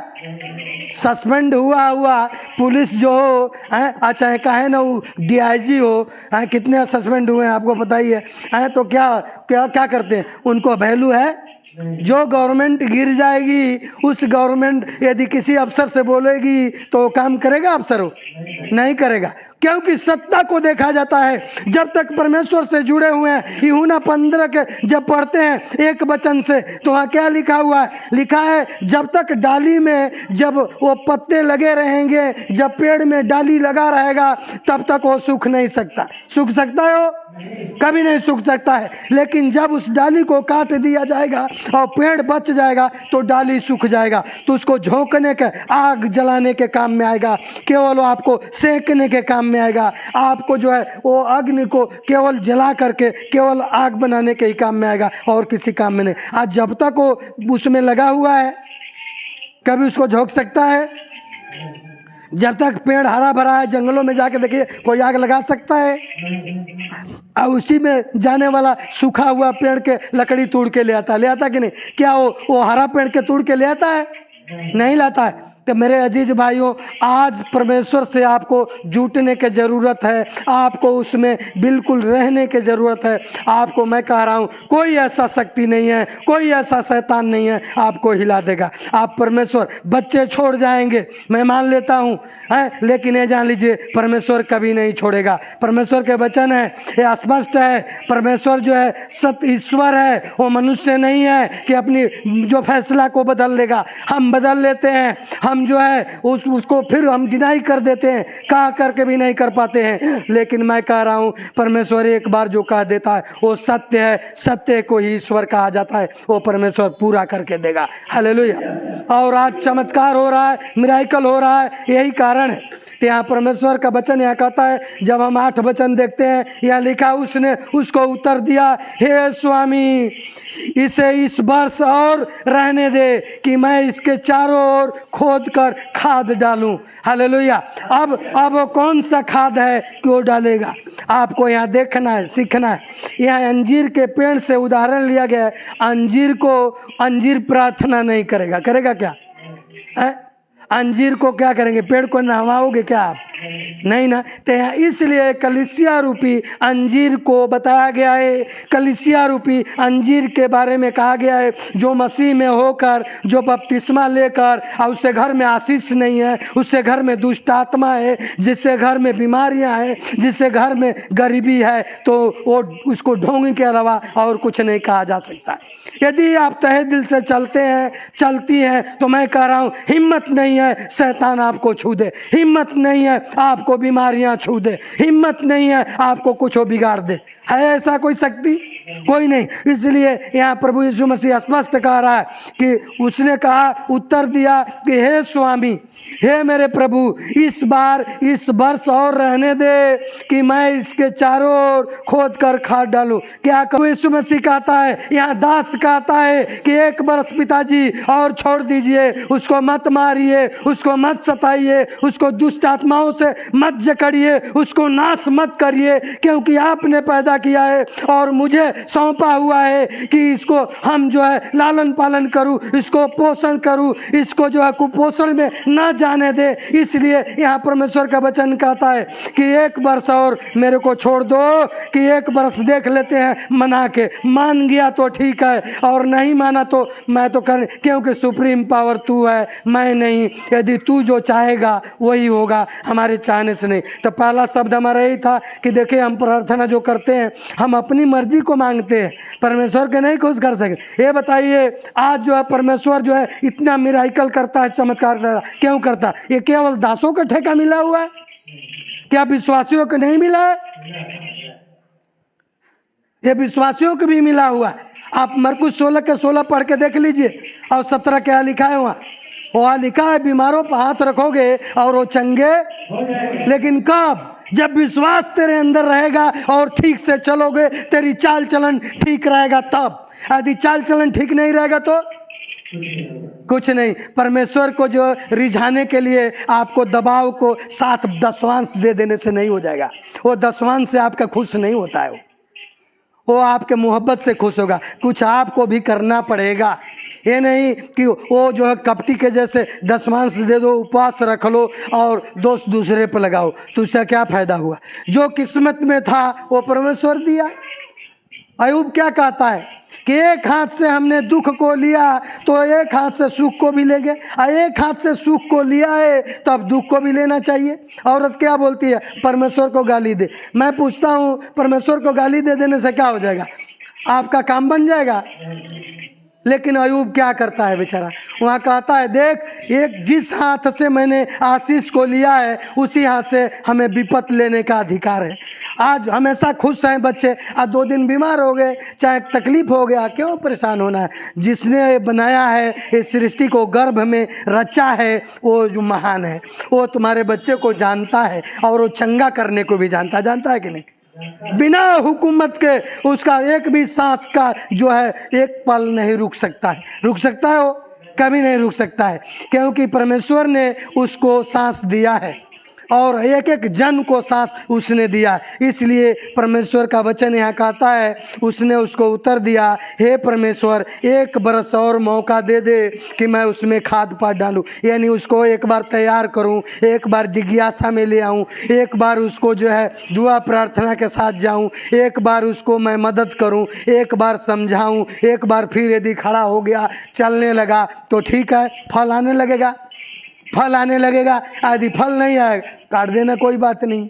सस्पेंड हुआ पुलिस जो हो, अच्छा कहे ना वो DIG हो, कितने सस्पेंड हुए हैं आपको पता ही है। तो क्या क्या क्या करते हैं? उनको वैल्यू है? जो गवर्नमेंट गिर जाएगी, उस गवर्नमेंट यदि किसी अफसर से बोलेगी तो वो काम करेगा अफसर? हो नहीं करेगा, क्योंकि सत्ता को देखा जाता है। जब तक परमेश्वर से जुड़े हुए हैं, यूहन्ना 15 के जब पढ़ते हैं 1 वचन से, तो वहाँ क्या लिखा हुआ है? लिखा है जब तक डाली में जब वो पत्ते लगे रहेंगे, जब पेड़ में डाली लगा रहेगा, तब तक वो सूख नहीं सकता। सूख सकता है? वो कभी नहीं सूख सकता है। लेकिन जब उस डाली को काट दिया जाएगा और पेड़ बच जाएगा तो डाली सूख जाएगा, तो उसको झोंकने के, आग जलाने के काम में आएगा, केवल आपको सेकने के काम में आएगा। आपको जो है वो अग्नि को केवल जला करके केवल आग बनाने के ही काम में आएगा, और किसी काम में नहीं। आज जब तक वो उसमें लगा हुआ है, कभी उसको झोंक सकता है? जब तक पेड़ हरा भरा है, जंगलों में जाके देखिए कोई आग लगा सकता है? और उसी में जाने वाला सूखा हुआ पेड़ के लकड़ी तोड़ के ले आता कि नहीं? क्या वो हरा पेड़ के तोड़ के ले आता है? नहीं लाता है। तो मेरे अजीज भाइयों, आज परमेश्वर से आपको जुटने की ज़रूरत है, आपको उसमें बिल्कुल रहने की ज़रूरत है। आपको मैं कह रहा हूँ, कोई ऐसा शक्ति नहीं है, कोई ऐसा शैतान नहीं है आपको हिला देगा। आप परमेश्वर, बच्चे छोड़ जाएंगे मैं मान लेता हूँ, लेकिन ये जान लीजिए परमेश्वर कभी नहीं छोड़ेगा। परमेश्वर के वचन है, ये स्पष्ट है। परमेश्वर जो है सत्य ईश्वर है, वो मनुष्य नहीं है कि अपनी जो फैसला को बदल लेगा। हम बदल लेते हैं, हम जो है उसको फिर हम डिनाई कर देते हैं, कहा करके भी नहीं कर पाते हैं। लेकिन मैं कह रहा हूँ परमेश्वर एक बार जो कह देता है वो सत्य है, सत्य को ही ईश्वर कहा जाता है, वो परमेश्वर पूरा करके देगा। हालेलुया। और आज चमत्कार हो रहा है, मिराकल हो रहा है, यही कारण है। तो यहाँ परमेश्वर का वचन यहाँ कहता है, जब हम 8 वचन देखते हैं, यहाँ लिखा उसने उसको उत्तर दिया, हे स्वामी, इसे इस वर्ष और रहने दे कि मैं इसके चारों ओर खोद कर खाद डालूं। हालेलुया। अब वो कौन सा खाद है कि वो डालेगा? आपको यहाँ देखना है, सीखना है। यहाँ अंजीर के पेड़ से उदाहरण लिया गया है। अंजीर प्रार्थना नहीं करेगा, करेगा क्या? अंजीर को क्या करेंगे? पेड़ को नहवाओगे क्या आप? नहीं ना। तो यहाँ इसलिए कलीसिया रूपी अंजीर को बताया गया है, कलीसिया रूपी अंजीर के बारे में कहा गया है, जो मसीह में होकर, जो बपतिस्मा लेकर, और उससे घर में आशीष नहीं है, उससे घर में दुष्ट आत्मा है, जिससे घर में बीमारियां हैं, जिससे घर में गरीबी है, तो वो उसको ढोंग के अलावा और कुछ नहीं कहा जा सकता। यदि आप तहे दिल से चलते हैं, चलती हैं, तो मैं कह रहा हूँ हिम्मत नहीं है शैतान आपको छू दे, हिम्मत नहीं है आपको बीमारियां छू दे, हिम्मत नहीं है आपको कुछ बिगाड़ दे। है ऐसा कोई शक्ति? कोई नहीं। इसलिए यहाँ प्रभु यीशु मसीह स्पष्ट कह रहा है कि उसने कहा, उत्तर दिया कि हे स्वामी, हे मेरे प्रभु, इस बार इस वर्ष और रहने दे कि मैं इसके चारों ओर खोद कर खाद डालूं। क्या करूं? यीशु मसीह कहता है, यहाँ दास कहता है कि एक वर्ष पिताजी और छोड़ दीजिए, उसको मत मारिए, उसको मत सताइए, उसको दुष्ट आत्माओं से मत जकड़िए, उसको नाश मत करिए, क्योंकि आपने पैदा किया है और मुझे सौंपा हुआ है कि इसको हम जो है लालन पालन करूं, इसको पोषण करूं, इसको जो है कुपोषण में ना जाने दे। इसलिए यहाँ परमेश्वर का वचन कहता है कि एक वर्ष और मेरे को छोड़ दो, कि एक वर्ष देख लेते हैं मना के, मान गया तो ठीक है और नहीं माना तो मैं तो कर, क्योंकि सुप्रीम पावर तू है, मैं नहीं। यदि तू जो चाहेगा वही होगा, हमारे चाहने से नहीं। तो पहला शब्द हमारा यही था कि देखिए, हम प्रार्थना जो करते हैं हम अपनी मर्जी को मांगते हैं, परमेश्वर के नहीं खुश कर सके। ये बताइए, आज जो है परमेश्वर जो है इतना मिराइकल करता है, चमत्कार करता है, क्यों करता? ये केवल दासों का ठेका मिला हुआ है? क्या विश्वासियों को नहीं मिला है? ये विश्वासियों को भी मिला हुआ है। आप मरकुस 16 के 16 पढ़ के देख लीजिए और 17 क्या लिखा है वहाँ लिखा है, बीमारों पर हाथ रखोगे और वो चंगे। लेकिन कब? जब विश्वास तेरे अंदर रहेगा और ठीक से चलोगे, तेरी चाल चलन ठीक रहेगा तब। यदि चाल चलन ठीक नहीं रहेगा तो कुछ नहीं। परमेश्वर को जो रिझाने के लिए आपको दबाव को 7 दशवांश दे देने से नहीं हो जाएगा। वो दशवांश से आपका खुश नहीं होता है, वो आपके मोहब्बत से खुश होगा। कुछ आपको भी करना पड़ेगा। ये नहीं कि वो जो है कपटी के जैसे दशवांश दे दो, उपवास रख लो और दोष दूसरे पर लगाओ, तो उससे क्या फायदा हुआ? जो किस्मत में था वो परमेश्वर दिया। अय्यूब क्या कहता है कि एक हाथ से हमने दुख को लिया तो एक हाथ से सुख को भी लेंगे, और एक हाथ से सुख को लिया है तो अब दुख को भी लेना चाहिए। औरत क्या बोलती है? परमेश्वर को गाली दे। मैं पूछता हूँ, परमेश्वर को गाली दे देने से क्या हो जाएगा? आपका काम बन जाएगा? लेकिन अय्यूब क्या करता है बेचारा? वहाँ कहता है, देख, एक जिस हाथ से मैंने आशीष को लिया है उसी हाथ से हमें विपत लेने का अधिकार है। आज हमेशा खुश हैं बच्चे, आज 2 दिन बीमार हो गए, चाहे तकलीफ हो गया, क्यों परेशान होना है? जिसने बनाया है इस सृष्टि को, गर्भ में रचा है, वो जो महान है, वो तुम्हारे बच्चे को जानता है और वो चंगा करने को भी जानता है कि नहीं? बिना हुकूमत के उसका एक भी सांस का जो है एक पल नहीं रुक सकता है। रुक सकता है? वो कभी नहीं रुक सकता है, क्योंकि परमेश्वर ने उसको सांस दिया है और एक एक जन को सांस उसने दिया। इसलिए परमेश्वर का वचन यहाँ कहता है, उसने उसको उत्तर दिया, हे परमेश्वर, 1 बरस और मौका दे दे कि मैं उसमें खाद पात डालूं। यानी उसको एक बार तैयार करूं, एक बार जिज्ञासा में ले आऊं, एक बार उसको जो है दुआ प्रार्थना के साथ जाऊं, एक बार उसको मैं मदद करूं, एक बार समझाऊं, एक बार फिर यदि खड़ा हो गया, चलने लगा तो ठीक है, फल आने लगेगा। फल आने लगेगा। यदि फल नहीं आएगा, काट देना, कोई बात नहीं।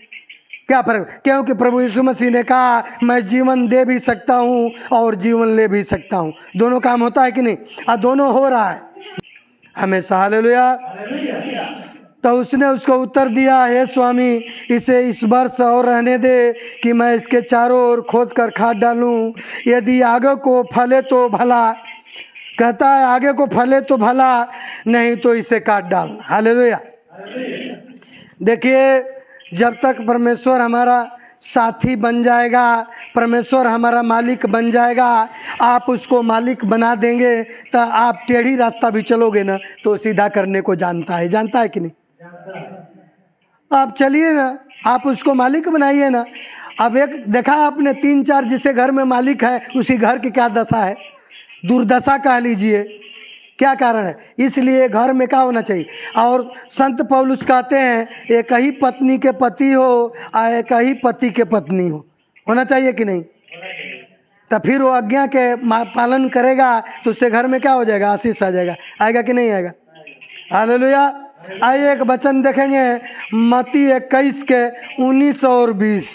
क्या फर्क? क्योंकि प्रभु यीशु मसीह ने कहा, मैं जीवन दे भी सकता हूँ और जीवन ले भी सकता हूँ। दोनों काम होता है कि नहीं? और दोनों हो रहा है हमेशा। हालेलुया। तो उसने उसको उत्तर दिया, हे स्वामी, इसे इस वर्ष और रहने दे कि मैं इसके चारों ओर खोद कर खाद डालूं। यदि आगे को फले तो भला, कहता है आगे को फले तो भला, नहीं तो इसे काट डालना। हालेलुया। देखिए, जब तक परमेश्वर हमारा साथी बन जाएगा, परमेश्वर हमारा मालिक बन जाएगा, आप उसको मालिक बना देंगे तो आप टेढ़ी रास्ता भी चलोगे ना तो सीधा करने को जानता है कि नहीं? आप चलिए ना, आप उसको मालिक बनाइए ना। अब एक देखा आपने 3-4 जिसे घर में मालिक है, उसी घर की क्या दशा है? दुर्दशा कह लीजिए। क्या कारण है? इसलिए घर में क्या होना चाहिए? और संत पौलुस कहते हैं, एक ही पत्नी के पति हो और एक ही पति के पत्नी हो, होना चाहिए कि नहीं? तो फिर वो आज्ञा के पालन करेगा तो उससे घर में क्या हो जाएगा? आशीष आ जाएगा। आएगा कि नहीं आएगा? हालेलुया। आइए एक वचन देखेंगे, मत्ती 21 के 19 और 20।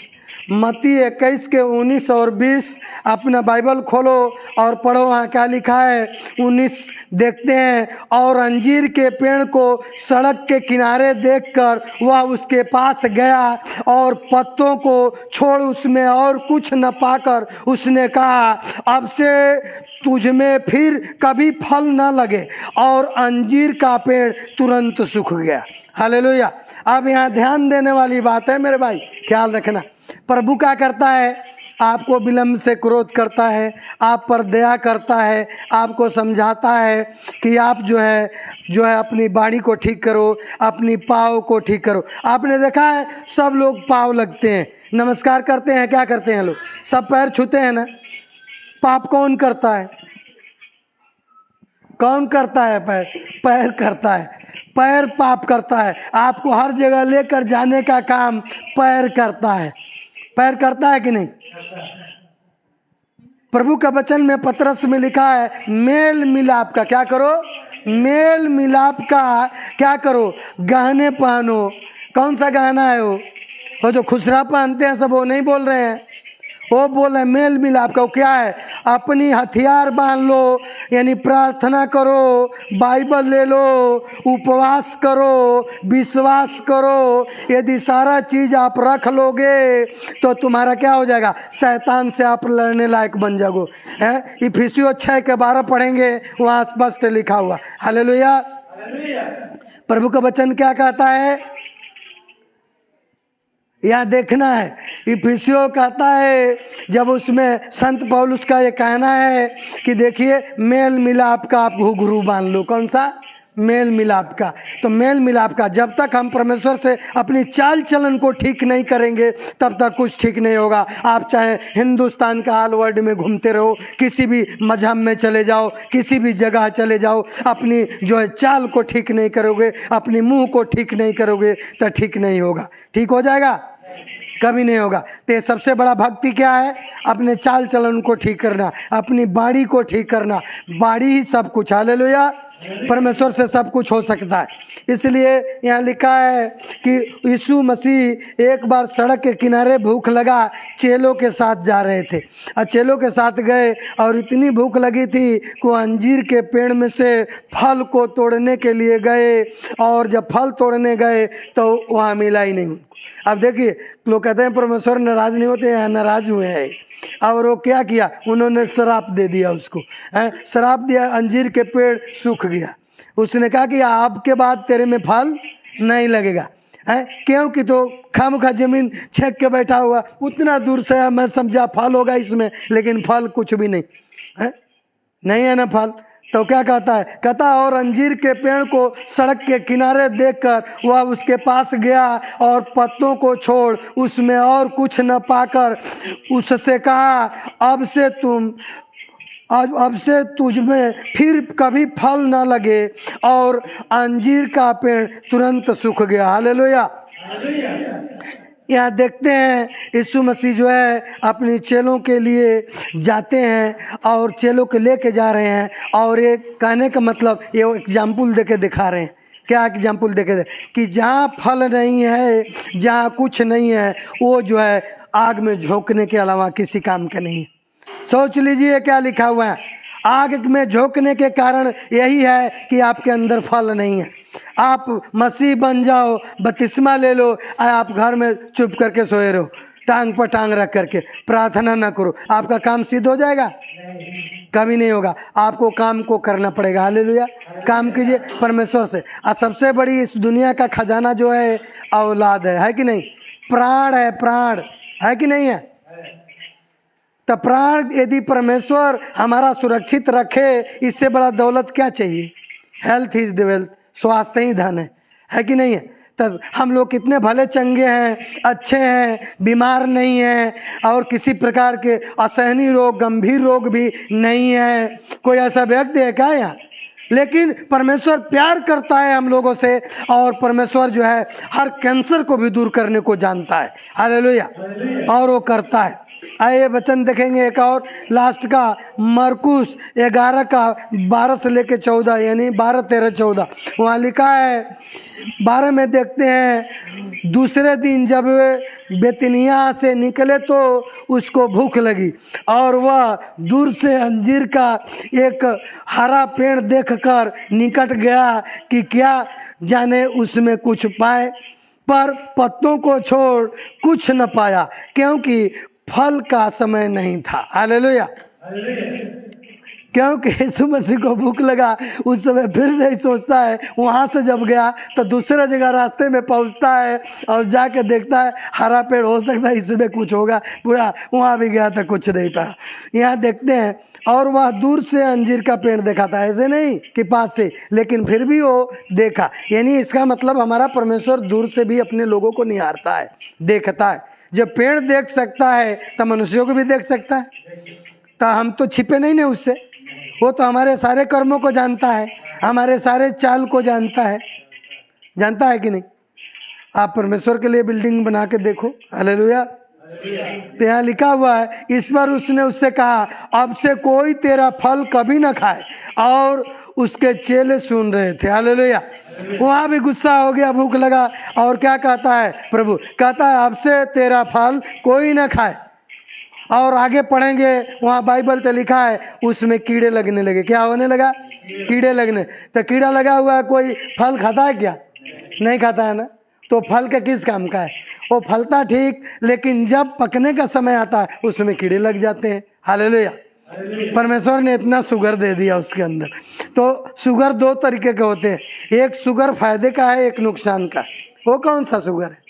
मत्ती 21 के 19 और 20 अपना बाइबल खोलो और पढ़ो, वहाँ क्या लिखा है। 19 देखते हैं, और अंजीर के पेड़ को सड़क के किनारे देखकर वह उसके पास गया और पत्तों को छोड़ उसमें और कुछ न पाकर उसने कहा, अब से तुझ में फिर कभी फल न लगे, और अंजीर का पेड़ तुरंत सूख गया। हालेलुया। अब यहाँ ध्यान देने वाली बात है मेरे भाई, ख्याल रखना। प्रभु क्या करता है? आपको विलम्ब से क्रोध करता है, आप पर दया करता है, आपको समझाता है कि आप जो है अपनी बाड़ी को ठीक करो, अपनी पाँव को ठीक करो। आपने देखा है सब लोग पाँव लगते हैं, नमस्कार करते हैं, क्या करते हैं लोग? सब पैर छूते हैं ना। पाप कौन करता है? कौन करता है? पैर करता है। पैर पाप करता है। आपको हर जगह लेकर जाने का काम पैर करता है। पैर करता है कि नहीं? प्रभु का वचन में पतरस में लिखा है, मेल मिलाप का क्या करो? मेल मिलाप का क्या करो? गहने पहनो। कौन सा गहना है वो जो खुसरा पहनते हैं सब, वो नहीं बोल रहे हैं। वो बोल रहे मेल मिलाप का। वो क्या है? अपनी हथियार बांध लो, यानी प्रार्थना करो, बाइबल ले लो, उपवास करो, विश्वास करो। यदि सारा चीज़ आप रख लोगे तो तुम्हारा क्या हो जाएगा? शैतान से आप लड़ने लायक बन जाओगे। हैं? इफिसियों 6:12 पढ़ेंगे, वहाँ स्पष्ट लिखा हुआ। हालेलुया। प्रभु का वचन क्या कहता है? यहाँ देखना है। इफिसियों कहता है, जब उसमें संत पौलुस का ये कहना है कि देखिए मेल मिलाप का आप घुघरू बांध लो। कौन सा? मेल मिलाप का। तो मेल मिलाप का जब तक हम परमेश्वर से अपनी चाल चलन को ठीक नहीं करेंगे तब तक कुछ ठीक नहीं होगा। आप चाहे हिंदुस्तान का ऑल वर्ल्ड में घूमते रहो, किसी भी मजहब में चले जाओ, किसी भी जगह चले जाओ, अपनी जो है चाल को ठीक नहीं करोगे, अपनी मुंह को ठीक नहीं करोगे तो ठीक नहीं होगा। ठीक हो जाएगा? कभी नहीं होगा। तो सबसे बड़ा भक्ति क्या है? अपने चाल चलन को ठीक करना, अपनी बाड़ी को ठीक करना। बाड़ी ही सब कुछ। हालेलुया। परमेश्वर से सब कुछ हो सकता है। इसलिए यहाँ लिखा है कि यीशु मसीह एक बार सड़क के किनारे भूख लगा, चेलों के साथ जा रहे थे और चेलों के साथ गए, और इतनी भूख लगी थी कि वो अंजीर के पेड़ में से फल को तोड़ने के लिए गए, और जब फल तोड़ने गए तो वहाँ मिला ही नहीं उनको। अब देखिए, लोग कहते हैं परमेश्वर नाराज नहीं होते, यहाँ नाराज हुए हैं। और वो क्या किया? उन्होंने श्राप दे दिया उसको। श्राप दिया, अंजीर के पेड़ सूख गया। उसने कहा कि आपके बाद तेरे में फल नहीं लगेगा। क्योंकि तो खामखा जमीन छेक के बैठा हुआ, उतना दूर से मैं समझा फल होगा इसमें, लेकिन फल कुछ भी नहीं है, नहीं है ना फल। तो क्या कहता है? कहता और अंजीर के पेड़ को सड़क के किनारे देखकर वह उसके पास गया और पत्तों को छोड़ उसमें और कुछ न पाकर उससे कहा, अब से तुझ में फिर कभी फल न लगे, और अंजीर का पेड़ तुरंत सूख गया। हालेलुया। यहाँ देखते हैं यीशु मसीह जो है अपनी चेलों के लिए जाते हैं और चेलों के लेके जा रहे हैं, और एक कहने का मतलब ये एग्जाम्पल देके दिखा रहे हैं। क्या एग्जाम्पल देके दे कि जहाँ फल नहीं है, जहाँ कुछ नहीं है, वो जो है आग में झोंकने के अलावा किसी काम का नहीं है। सोच लीजिए क्या लिखा हुआ है। आग में झोंकने के कारण यही है कि आपके अंदर फल नहीं है। आप मसीह बन जाओ, बपतिस्मा ले लो, आप घर में चुप करके सोए रहो, टांग पर टांग रख करके प्रार्थना ना करो, आपका काम सिद्ध हो जाएगा? कभी नहीं होगा। आपको काम को करना पड़ेगा। हालेलुया। काम कीजिए परमेश्वर से। और सबसे बड़ी इस दुनिया का खजाना जो है औलाद है कि नहीं? प्राण है, प्राण है कि नहीं है? तो प्राण यदि परमेश्वर हमारा सुरक्षित रखे, इससे बड़ा दौलत क्या चाहिए? Health is the wealth. स्वास्थ्य ही धन है कि नहीं है? तो हम लोग कितने भले चंगे हैं, अच्छे हैं, बीमार नहीं हैं, और किसी प्रकार के असहनीय रोग, गंभीर रोग भी नहीं है। कोई ऐसा व्यक्ति है क्या यहाँ? लेकिन परमेश्वर प्यार करता है हम लोगों से, और परमेश्वर जो है हर कैंसर को भी दूर करने को जानता है। हालेलुया। और वो करता है। आइए वचन देखेंगे एक और लास्ट का, मरकुस 11 का 12 से लेके 14, यानी 12, 13, 14। वहाँ लिखा है 12 में देखते हैं, दूसरे दिन जब वे बेतनिया से निकले तो उसको भूख लगी और वह दूर से अंजीर का एक हरा पेड़ देखकर निकट गया कि क्या जाने उसमें कुछ पाए, पर पत्तों को छोड़ कुछ न पाया, क्योंकि फल का समय नहीं था। हालेलुया। क्योंकि यीशु मसीह को भूख लगा, उस समय फिर नहीं सोचता है। वहाँ से जब गया तो दूसरा जगह रास्ते में पहुँचता है और जाके देखता है हरा पेड़, हो सकता है इसमें कुछ होगा, पूरा वहाँ भी गया तो कुछ नहीं पाया। यहाँ देखते हैं, और वह दूर से अंजीर का पेड़ देखा था, ऐसे नहीं कि पास से, लेकिन फिर भी वो देखा। यानी इसका मतलब हमारा परमेश्वर दूर से भी अपने लोगों को निहारता है, देखता है। जब पेड़ देख सकता है तो मनुष्यों को भी देख सकता है। तो हम तो छिपे नहीं ना उससे, वो तो हमारे सारे कर्मों को जानता है, हमारे सारे चाल को जानता है कि नहीं। आप परमेश्वर के लिए बिल्डिंग बना के देखो। हालेलुया। तो यहाँ लिखा हुआ है, इस पर उसने उससे कहा, अब से कोई तेरा फल कभी ना खाए। और उसके चेले सुन रहे थे। हालेलुया। वहाँ भी गुस्सा हो गया, भूख लगा, और क्या कहता है प्रभु, कहता है अब से तेरा फल कोई ना खाए। और आगे पढ़ेंगे, वहाँ बाइबल तो लिखा है उसमें कीड़े लगने लगे। क्या होने लगा? कीड़े लगने। तो कीड़ा लगा हुआ है, कोई फल खाता है क्या? नहीं खाता है ना। तो फल का किस काम का है? वो फलता ठीक, लेकिन जब पकने का समय आता है उसमें कीड़े लग जाते हैं। हालेलुया। परमेश्वर ने इतना शुगर दे दिया उसके अंदर। तो शुगर 2 तरीके के होते हैं, एक शुगर फायदे का है, एक नुकसान का। वो कौन सा शुगर है?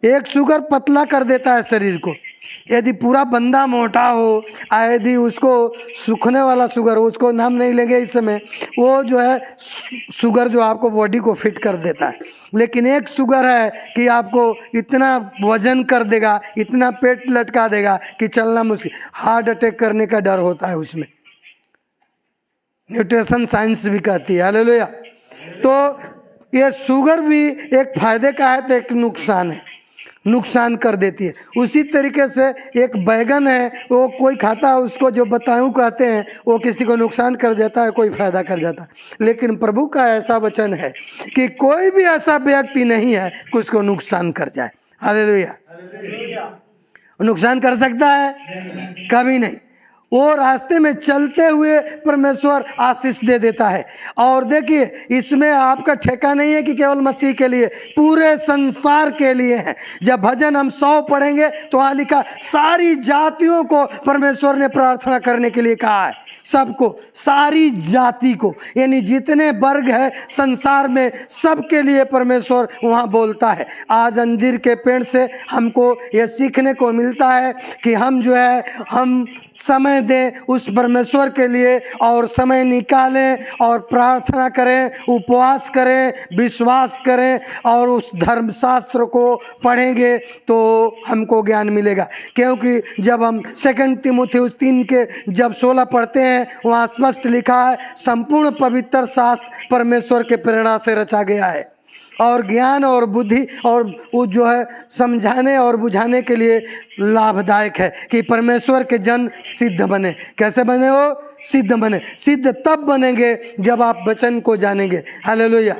एक शुगर पतला कर देता है शरीर को, यदि पूरा बंदा मोटा हो, यदि उसको सूखने वाला शुगर, उसको नाम नहीं लेंगे इस समय, वो जो है शुगर जो आपको बॉडी को फिट कर देता है। लेकिन एक शुगर है कि आपको इतना वजन कर देगा, इतना पेट लटका देगा कि चलना मुश्किल, हार्ट अटैक करने का डर होता है उसमें। न्यूट्रिशन साइंस भी कहती है। हालेलुया। तो ये शुगर भी एक फायदे का है तो एक नुकसान है, नुकसान कर देती है। उसी तरीके से एक बैगन है, वो कोई खाता है उसको जो बताऊं कहते हैं, वो किसी को नुकसान कर देता है, कोई फायदा कर जाता है। लेकिन प्रभु का ऐसा वचन है कि कोई भी ऐसा व्यक्ति नहीं है कि उसको नुकसान कर जाए। हालेलुया। नुकसान कर सकता है? कभी नहीं। वो रास्ते में चलते हुए परमेश्वर आशीष दे देता है। और देखिए, इसमें आपका ठेका नहीं है कि केवल मसीह के लिए, पूरे संसार के लिए है। जब भजन हम 100 पढ़ेंगे तो वहाँ लिखा, सारी जातियों को परमेश्वर ने प्रार्थना करने के लिए कहा है। सबको, सारी जाति को, यानी जितने वर्ग है संसार में, सबके लिए परमेश्वर वहाँ बोलता है। आज अंजीर के पेड़ से हमको ये सीखने को मिलता है कि हम जो है, हम समय दें उस परमेश्वर के लिए, और समय निकालें और प्रार्थना करें, उपवास करें, विश्वास करें, और उस धर्मशास्त्र को पढ़ेंगे तो हमको ज्ञान मिलेगा। क्योंकि जब हम 2 तीमुथियुस 3 के जब 16 पढ़ते हैं, वहाँ स्पष्ट लिखा है, संपूर्ण पवित्र शास्त्र परमेश्वर के प्रेरणा से रचा गया है, और ज्ञान और बुद्धि और वो जो है समझाने और बुझाने के लिए लाभदायक है कि परमेश्वर के जन सिद्ध बने। कैसे बने? वो सिद्ध बने। सिद्ध तब बनेंगे जब आप वचन को जानेंगे। हालेलुया।